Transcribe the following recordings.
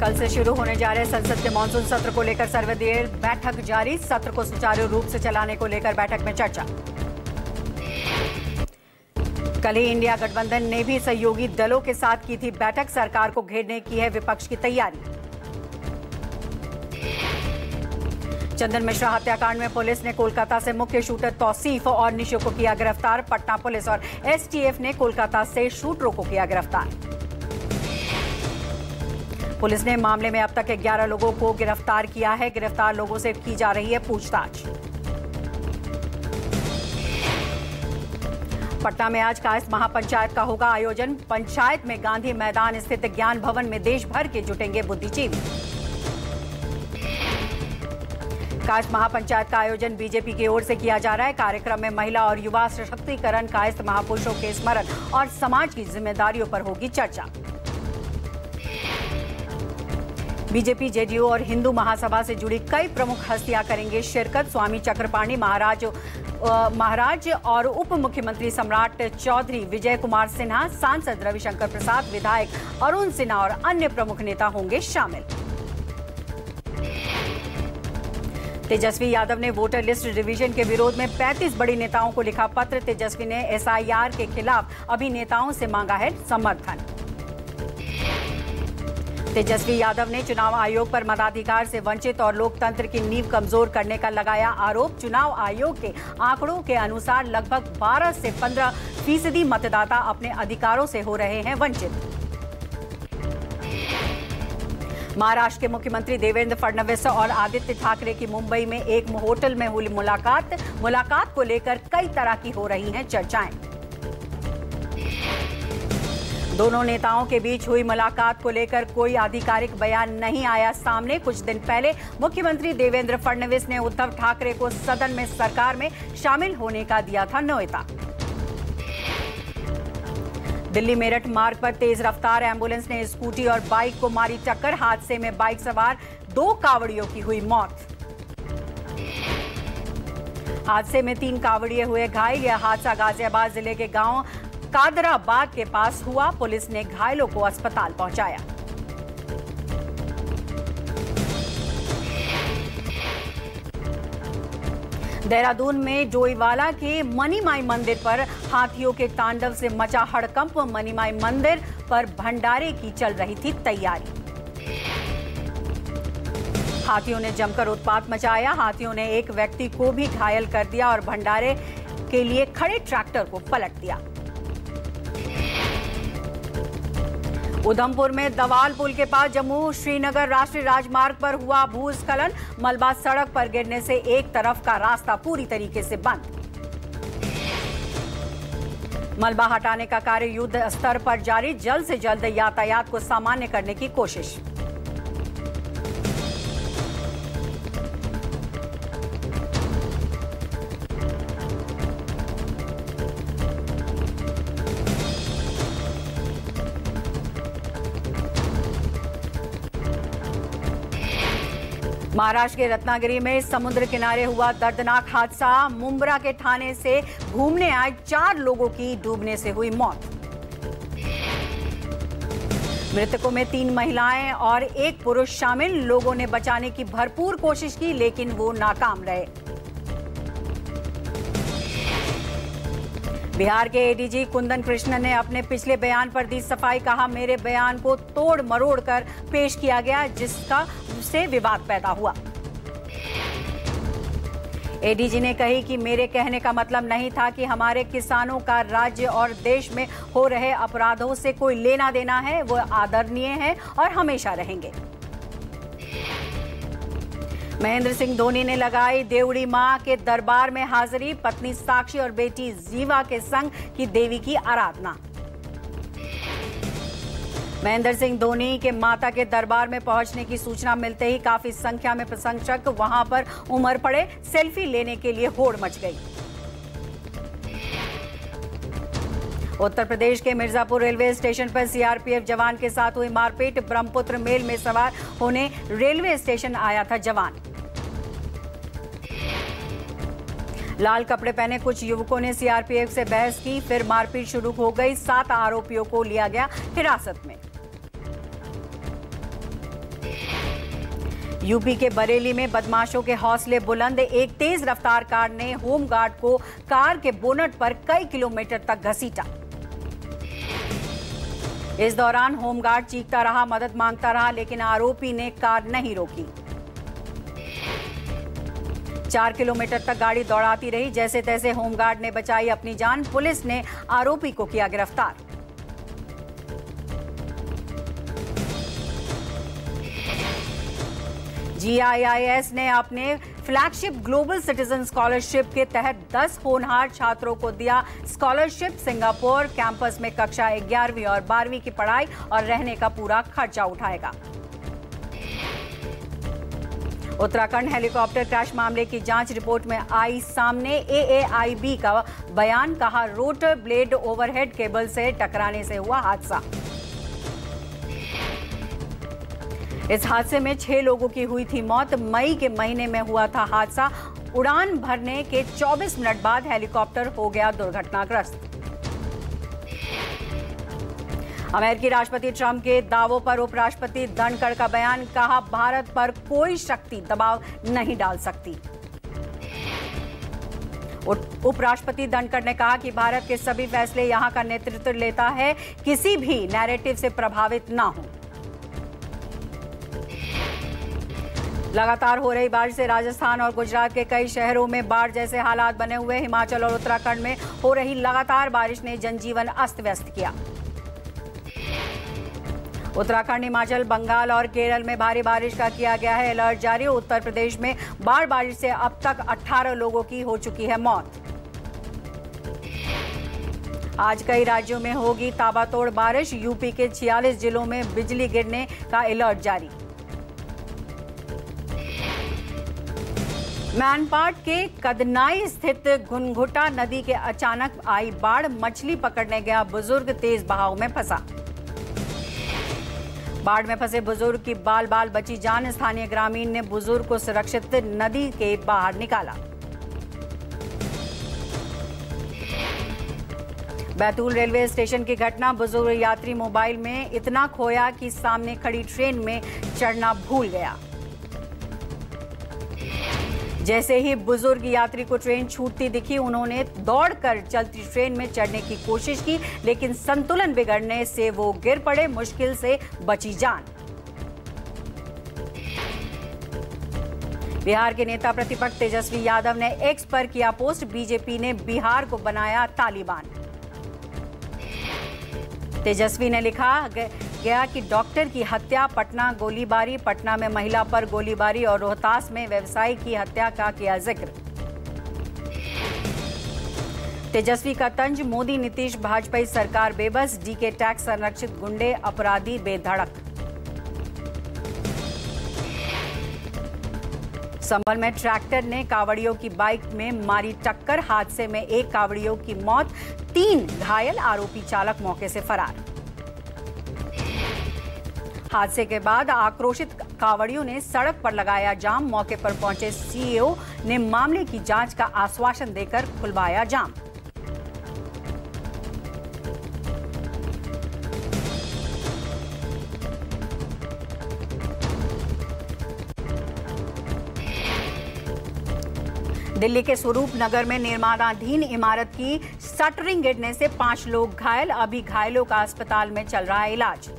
कल से शुरू होने जा रहे संसद के मानसून सत्र को लेकर सर्वदलीय बैठक जारी। सत्र को सुचारू रूप से चलाने को लेकर बैठक में चर्चा। कल ही इंडिया गठबंधन ने भी सहयोगी दलों के साथ की थी बैठक। सरकार को घेरने की है विपक्ष की तैयारी। चंदन मिश्रा हत्याकांड में पुलिस ने कोलकाता से मुख्य शूटर तौसीफ और निशो को किया गिरफ्तार। पटना पुलिस और एसटीएफ ने कोलकाता से शूटरों को किया गिरफ्तार। पुलिस ने मामले में अब तक 11 लोगों को गिरफ्तार किया है। गिरफ्तार लोगों से की जा रही है पूछताछ। पटना में आज कायस्थ महापंचायत का होगा आयोजन। पंचायत में गांधी मैदान स्थित ज्ञान भवन में देश भर के जुटेंगे बुद्धिजीवी। कायस्थ महापंचायत का आयोजन बीजेपी की ओर से किया जा रहा है। कार्यक्रम में महिला और युवा सशक्तिकरण, कायस्थ महापुरुषों के स्मरण और समाज की जिम्मेदारियों पर होगी चर्चा। बीजेपी, जेडीयू और हिंदू महासभा से जुड़ी कई प्रमुख हस्तियां करेंगे शिरकत। स्वामी चक्रपाणी महाराज और उप मुख्यमंत्री सम्राट चौधरी विजय कुमार सिन्हा, सांसद रविशंकर प्रसाद, विधायक अरुण सिन्हा और अन्य प्रमुख नेता होंगे शामिल। तेजस्वी यादव ने वोटर लिस्ट रिवीजन के विरोध में 35 बड़ी नेताओं को लिखा पत्र। तेजस्वी ने एसआईआर के खिलाफ अभिनेताओं से मांगा है समर्थन। तेजस्वी यादव ने चुनाव आयोग पर मताधिकार से वंचित और लोकतंत्र की नींव कमजोर करने का लगाया आरोप। चुनाव आयोग के आंकड़ों के अनुसार लगभग 12 से 15% मतदाता अपने अधिकारों से हो रहे हैं वंचित। महाराष्ट्र के मुख्यमंत्री देवेंद्र फडणवीस और आदित्य ठाकरे की मुंबई में एक होटल में हुई मुलाकात को लेकर कई तरह की हो रही हैं चर्चाएं। दोनों नेताओं के बीच हुई मुलाकात को लेकर कोई आधिकारिक बयान नहीं आया सामने। कुछ दिन पहले मुख्यमंत्री देवेंद्र फडणवीस ने उद्धव ठाकरे को सदन में सरकार में शामिल होने का दिया था न्योता। दिल्ली मेरठ मार्ग पर तेज रफ्तार एम्बुलेंस ने स्कूटी और बाइक को मारी टक्कर। हादसे में बाइक सवार 2 कांवड़ियों की हुई मौत। हादसे में 3 कांवड़िए हुए घायल। यह हादसा गाजियाबाद जिले के गांव कादराबाद के पास हुआ। पुलिस ने घायलों को अस्पताल पहुंचाया। देहरादून में डोईवाला के मनीमाई मंदिर पर हाथियों के तांडव से मचा हड़कंप। मनीमाई मंदिर पर भंडारे की चल रही थी तैयारी। हाथियों ने जमकर उत्पात मचाया। हाथियों ने एक व्यक्ति को भी घायल कर दिया और भंडारे के लिए खड़े ट्रैक्टर को पलट दिया। उधमपुर में दवाल पुल के पास जम्मू श्रीनगर राष्ट्रीय राजमार्ग पर हुआ भूस्खलन। मलबा सड़क पर गिरने से एक तरफ का रास्ता पूरी तरीके से बंद। मलबा हटाने का कार्य युद्ध स्तर पर जारी। जल्द से जल्द यातायात को सामान्य करने की कोशिश। महाराष्ट्र के रत्नागिरी में समुद्र किनारे हुआ दर्दनाक हादसा। मुंब्रा के थाने से घूमने आए 4 लोगों की डूबने से हुई मौत। मृतकों में 3 महिलाएं और 1 पुरुष शामिल। लोगों ने बचाने की भरपूर कोशिश की लेकिन वो नाकाम रहे। बिहार के एडीजी कुंदन कृष्णन ने अपने पिछले बयान पर दी सफाई। कहा, मेरे बयान को तोड़ मरोड़ कर पेश किया गया जिससे विवाद पैदा हुआ। एडीजी ने कही कि मेरे कहने का मतलब नहीं था कि हमारे किसानों का राज्य और देश में हो रहे अपराधों से कोई लेना देना है। वो आदरणीय है और हमेशा रहेंगे। महेंद्र सिंह धोनी ने लगाई देवड़ी मां के दरबार में हाजिरी। पत्नी साक्षी और बेटी जीवा के संग की देवी की आराधना। महेंद्र सिंह धोनी के माता के दरबार में पहुंचने की सूचना मिलते ही काफी संख्या में प्रशंसक वहां पर उमड़ पड़े। सेल्फी लेने के लिए होड़ मच गई। उत्तर प्रदेश के मिर्जापुर रेलवे स्टेशन पर सीआरपीएफ जवान के साथ हुई मारपीट। ब्रह्मपुत्र मेल में सवार होने रेलवे स्टेशन आया था जवान। लाल कपड़े पहने कुछ युवकों ने सीआरपीएफ से बहस की, फिर मारपीट शुरू हो गई। 7 आरोपियों को लिया गया हिरासत में। यूपी के बरेली में बदमाशों के हौसले बुलंद। एक तेज रफ्तार कार ने होमगार्ड को कार के बोनट पर कई किलोमीटर तक घसीटा। इस दौरान होमगार्ड चीखता रहा, मदद मांगता रहा, लेकिन आरोपी ने कार नहीं रोकी। 4 किलोमीटर तक गाड़ी दौड़ाती रही। जैसे तैसे होमगार्ड ने बचाई अपनी जान। पुलिस ने आरोपी को किया गिरफ्तार। GIIS ने अपने फ्लैगशिप ग्लोबल सिटीजन स्कॉलरशिप के तहत 10 होनहार छात्रों को दिया स्कॉलरशिप। सिंगापुर कैंपस में कक्षा 11वीं और 12वीं की पढ़ाई और रहने का पूरा खर्चा उठाएगा। उत्तराखंड हेलीकॉप्टर क्रैश मामले की जांच रिपोर्ट में आई सामने AAIB का बयान। कहा, रोटर ब्लेड ओवरहेड केबल से टकराने से हुआ हादसा। इस हादसे में 6 लोगों की हुई थी मौत। मई के महीने में हुआ था हादसा। उड़ान भरने के 24 मिनट बाद हेलीकॉप्टर हो गया दुर्घटनाग्रस्त। अमेरिकी राष्ट्रपति ट्रंप के दावों पर उपराष्ट्रपति धनखड़ का बयान। कहा, भारत पर कोई शक्ति दबाव नहीं डाल सकती। उपराष्ट्रपति धनखड़ ने कहा कि भारत के सभी फैसले यहां का नेतृत्व लेता है, किसी भी नैरेटिव से प्रभावित ना हो। लगातार हो रही बारिश से राजस्थान और गुजरात के कई शहरों में बाढ़ जैसे हालात बने हुए। हिमाचल और उत्तराखंड में हो रही लगातार बारिश ने जनजीवन अस्त व्यस्त किया। उत्तराखंड, हिमाचल, बंगाल और केरल में भारी बारिश का किया गया है अलर्ट जारी। उत्तर प्रदेश में बाढ़ बारिश से अब तक 18 लोगों की हो चुकी है मौत। आज कई राज्यों में होगी ताबड़तोड़ बारिश। यूपी के 46 जिलों में बिजली गिरने का अलर्ट जारी। मैनपाट के कदनाई स्थित घुनघुटा नदी के अचानक आई बाढ़। मछली पकड़ने गया बुजुर्ग तेज बहाव में फंसा। बाढ़ में फंसे बुजुर्ग की बाल बाल बची जान। स्थानीय ग्रामीण ने बुजुर्ग को सुरक्षित नदी के बाहर निकाला। बैतूल रेलवे स्टेशन की घटना। बुजुर्ग यात्री मोबाइल में इतना खोया कि सामने खड़ी ट्रेन में चढ़ना भूल गया। जैसे ही बुजुर्ग यात्री को ट्रेन छूटती दिखी, उन्होंने दौड़कर चलती ट्रेन में चढ़ने की कोशिश की, लेकिन संतुलन बिगड़ने से वो गिर पड़े। मुश्किल से बची जान। बिहार के नेता प्रतिपक्ष तेजस्वी यादव ने एक्स पर किया पोस्ट। बीजेपी ने बिहार को बनाया तालिबान। तेजस्वी ने लिखा गया कि डॉक्टर की हत्या, पटना गोलीबारी, पटना में महिला पर गोलीबारी और रोहतास में व्यवसायी की हत्या का किया जिक्र। तेजस्वी का तंज, मोदी नीतीश भाजपाई सरकार बेबस। डीके टैक्स संरक्षित गुंडे अपराधी बेधड़क। संभल में ट्रैक्टर ने कावड़ियों की बाइक में मारी टक्कर। हादसे में 1 कावड़ियों की मौत, 3 घायल। आरोपी चालक मौके से फरार। हादसे के बाद आक्रोशित कावड़ियों ने सड़क पर लगाया जाम। मौके पर पहुंचे सीईओ ने मामले की जांच का आश्वासन देकर खुलवाया जाम। दिल्ली के स्वरूप नगर में निर्माणाधीन इमारत की शटरिंग गिरने से 5 लोग घायल। अभी घायलों का अस्पताल में चल रहा है इलाज।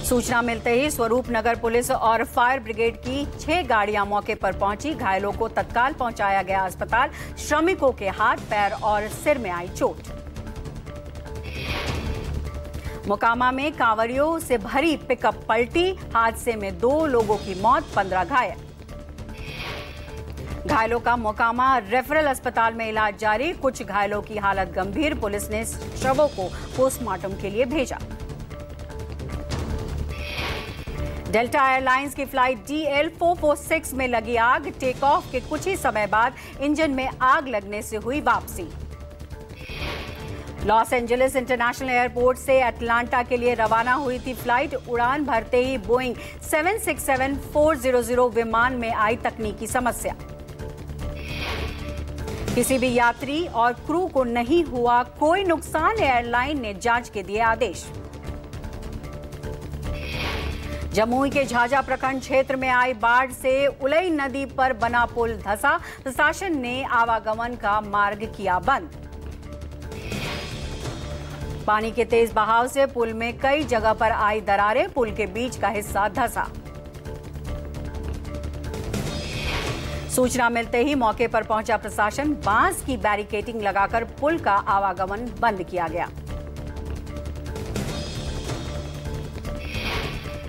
सूचना मिलते ही स्वरूप नगर पुलिस और फायर ब्रिगेड की 6 गाड़ियां मौके पर पहुंची। घायलों को तत्काल पहुंचाया गया अस्पताल। श्रमिकों के हाथ, पैर और सिर में आई चोट। मोकामा में कांवड़ियों से भरी पिकअप पलटी। हादसे में 2 लोगों की मौत, 15 घायल। घायलों का मोकामा रेफरल अस्पताल में इलाज जारी। कुछ घायलों की हालत गंभीर। पुलिस ने शवों को पोस्टमार्टम के लिए भेजा। डेल्टा एयरलाइंस की फ्लाइट DL446 में लगी आग। टेक ऑफ के कुछ ही समय बाद इंजन में आग लगने से हुई वापसी। लॉस एंजलिस इंटरनेशनल एयरपोर्ट से अटलांटा के लिए रवाना हुई थी फ्लाइट। उड़ान भरते ही बोइंग 767-400 विमान में आई तकनीकी समस्या। किसी भी यात्री और क्रू को नहीं हुआ कोई नुकसान। एयरलाइन ने जांच के दिए आदेश। जमुई के झाझा प्रखंड क्षेत्र में आई बाढ़ से उलई नदी पर बना पुल धंसा। प्रशासन ने आवागमन का मार्ग किया बंद। पानी के तेज बहाव से पुल में कई जगह पर आई दरारें, पुल के बीच का हिस्सा धंसा। सूचना मिलते ही मौके पर पहुंचा प्रशासन, बांस की बैरिकेडिंग लगाकर पुल का आवागमन बंद किया गया।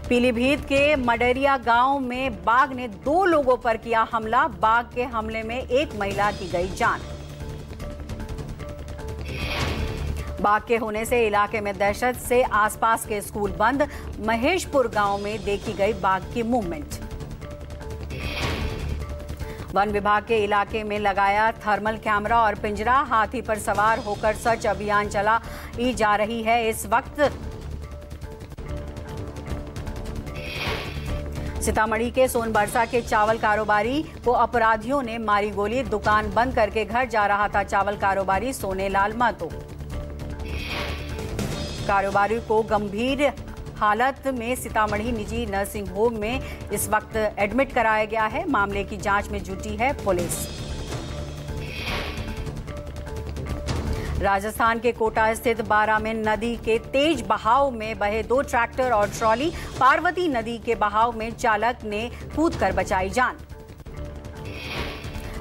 पीलीभीत के मडरिया गांव में बाघ ने 2 लोगों पर किया हमला। बाघ के हमले में एक महिला की गई जान। बाघ के होने से इलाके में दहशत से आसपास के स्कूल बंद। महेशपुर गांव में देखी गई बाघ की मूवमेंट। वन विभाग के इलाके में लगाया थर्मल कैमरा और पिंजरा। हाथी पर सवार होकर सर्च अभियान चलाई जा रही है। इस वक्त सीतामढ़ी के सोनबरसा के चावल कारोबारी को अपराधियों ने मारी गोली। दुकान बंद करके घर जा रहा था चावल कारोबारी सोनेलाल महतो। कारोबारी को गंभीर हालत में सीतामढ़ी निजी नर्सिंग होम में इस वक्त एडमिट कराया गया है। मामले की जांच में जुटी है पुलिस। राजस्थान के कोटा स्थित बारामेन नदी के तेज बहाव में बहे 2 ट्रैक्टर और ट्रॉली। पार्वती नदी के बहाव में चालक ने कूदकर बचाई जान।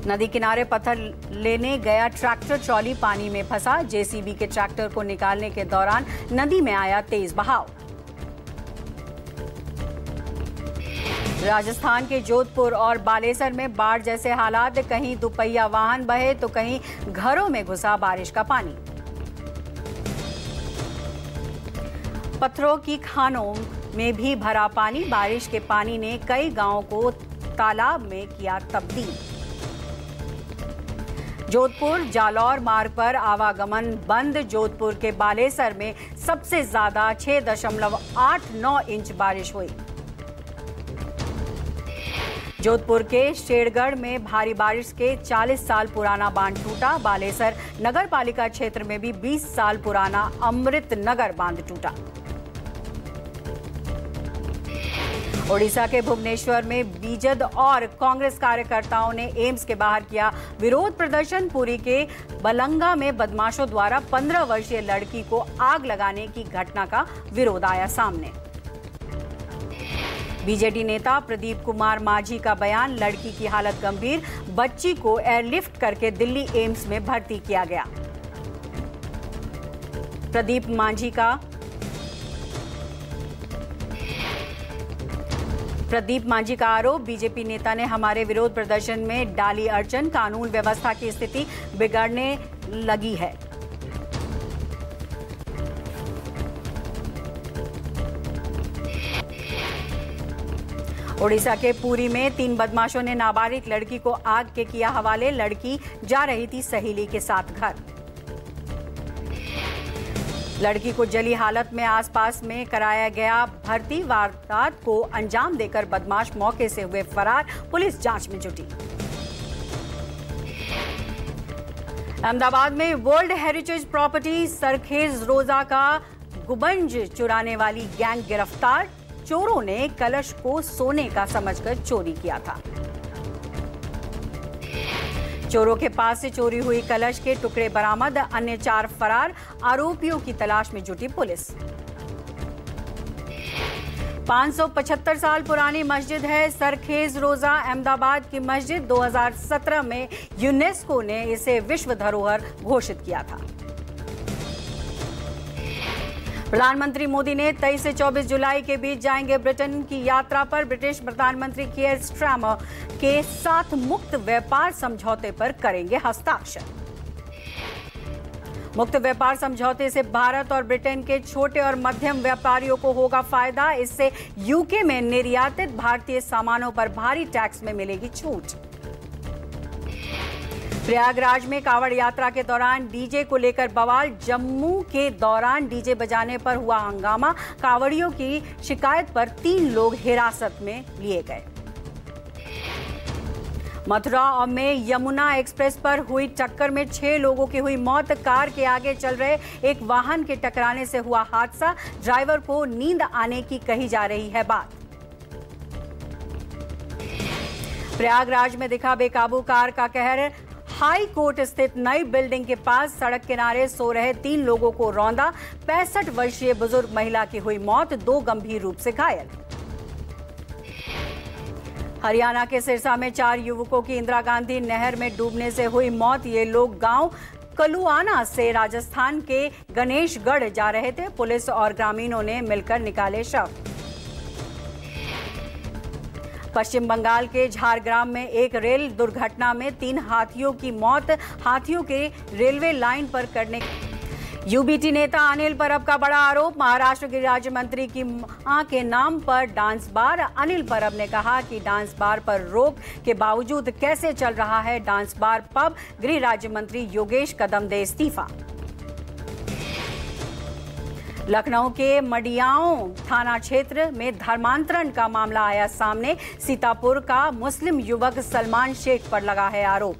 नदी किनारे पत्थर लेने गया ट्रैक्टर ट्रॉली पानी में फंसा। जेसीबी के ट्रैक्टर को निकालने के दौरान नदी में आया तेज बहाव। राजस्थान के जोधपुर और बालेसर में बाढ़ जैसे हालात। कहीं दुपहिया वाहन बहे तो कहीं घरों में घुसा बारिश का पानी। पत्थरों की खानों में भी भरा पानी। बारिश के पानी ने कई गांवों को तालाब में किया तब्दील। जोधपुर जालौर मार्ग पर आवागमन बंद। जोधपुर के बालेसर में सबसे ज्यादा 6.89 इंच बारिश हुई। जोधपुर के शेरगढ़ में भारी बारिश के 40 साल पुराना बांध टूटा। बालेसर नगर पालिका क्षेत्र में भी 20 साल पुराना अमृत नगर बांध टूटा। ओडिशा के भुवनेश्वर में बीजेड और कांग्रेस कार्यकर्ताओं ने एम्स के बाहर किया विरोध प्रदर्शन। पुरी के बलंगा में बदमाशों द्वारा 15 वर्षीय लड़की को आग लगाने की घटना का विरोध आया सामने। बीजेडी नेता प्रदीप कुमार माझी का बयान, लड़की की हालत गंभीर। बच्ची को एयरलिफ्ट करके दिल्ली एम्स में भर्ती किया गया। प्रदीप माझी का आरोप, बीजेपी नेता ने हमारे विरोध प्रदर्शन में डाली अड़चन। कानून व्यवस्था की स्थिति बिगड़ने लगी है। ओडिशा के पुरी में 3 बदमाशों ने नाबालिग लड़की को आग के किया हवाले। लड़की जा रही थी सहेली के साथ घर। लड़की को जली हालत में आसपास में कराया गया भर्ती। वारदात को अंजाम देकर बदमाश मौके से हुए फरार। पुलिस जांच में जुटी। अहमदाबाद में वर्ल्ड हेरिटेज प्रॉपर्टी सरखेज रोजा का गुबंज चुराने वाली गैंग गिरफ्तार। चोरों ने कलश को सोने का समझकर चोरी किया था। चोरों के पास से चोरी हुई कलश के टुकड़े बरामद। अन्य 4 फरार आरोपियों की तलाश में जुटी पुलिस। 575 साल पुरानी मस्जिद है सरखेज रोजा। अहमदाबाद की मस्जिद 2017 में यूनेस्को ने इसे विश्व धरोहर घोषित किया था। प्रधानमंत्री मोदी ने 23 से 24 जुलाई के बीच जाएंगे ब्रिटेन की यात्रा पर। ब्रिटिश प्रधानमंत्री कीयर स्टारमर के साथ मुक्त व्यापार समझौते पर करेंगे हस्ताक्षर। मुक्त व्यापार समझौते से भारत और ब्रिटेन के छोटे और मध्यम व्यापारियों को होगा फायदा। इससे यूके में निर्यातित भारतीय सामानों पर भारी टैक्स में मिलेगी छूट। प्रयागराज में कांवड़ यात्रा के दौरान डीजे को लेकर बवाल। जम्मू के दौरान डीजे बजाने पर हुआ हंगामा। कांवड़ियों की शिकायत पर 3 लोग हिरासत में लिए गए। मथुरा में यमुना एक्सप्रेस पर हुई टक्कर में 6 लोगों की हुई मौत। कार के आगे चल रहे एक वाहन के टकराने से हुआ हादसा। ड्राइवर को नींद आने की कही जा रही है बात। प्रयागराज में दिखा बेकाबू कार का कहर। हाई कोर्ट स्थित नई बिल्डिंग के पास सड़क किनारे सो रहे 3 लोगों को रौंदा। 65 वर्षीय बुजुर्ग महिला की हुई मौत, 2 गंभीर रूप से घायल। हरियाणा के सिरसा में 4 युवकों की इंदिरा गांधी नहर में डूबने से हुई मौत। ये लोग गांव कलुआना से राजस्थान के गणेशगढ़ जा रहे थे। पुलिस और ग्रामीणों ने मिलकर निकाले शव। पश्चिम बंगाल के झारग्राम में एक रेल दुर्घटना में 3 हाथियों की मौत। हाथियों के रेलवे लाइन पर करने। यूबीटी नेता अनिल परब का बड़ा आरोप। महाराष्ट्र गृह राज्य मंत्री की मां के नाम पर डांस बार। अनिल परब ने कहा कि डांस बार पर रोक के बावजूद कैसे चल रहा है डांस बार पब। गृह राज्य मंत्री योगेश कदम दे इस्तीफा। लखनऊ के मडियाओं थाना क्षेत्र में धर्मांतरण का मामला आया सामने। सीतापुर का मुस्लिम युवक सलमान शेख पर लगा है आरोप।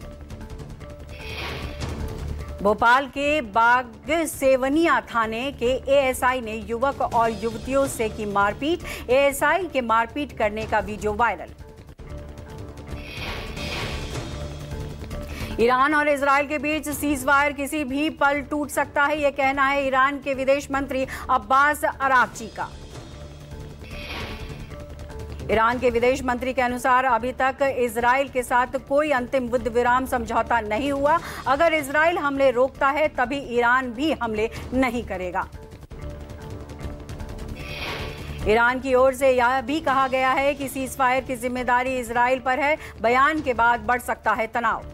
भोपाल के बागसेवनिया थाने के एएसआई ने युवक और युवतियों से की मारपीट। एएसआई के मारपीट करने का वीडियो वायरल। ईरान और इजरायल के बीच सीजफायर किसी भी पल टूट सकता है, यह कहना है ईरान के विदेश मंत्री अब्बास अरागची का। ईरान के विदेश मंत्री के अनुसार अभी तक इजरायल के साथ कोई अंतिम युद्ध विराम समझौता नहीं हुआ। अगर इजरायल हमले रोकता है तभी ईरान भी हमले नहीं करेगा। ईरान की ओर से यह भी कहा गया है कि सीजफायर की जिम्मेदारी इजरायल पर है। बयान के बाद बढ़ सकता है तनाव।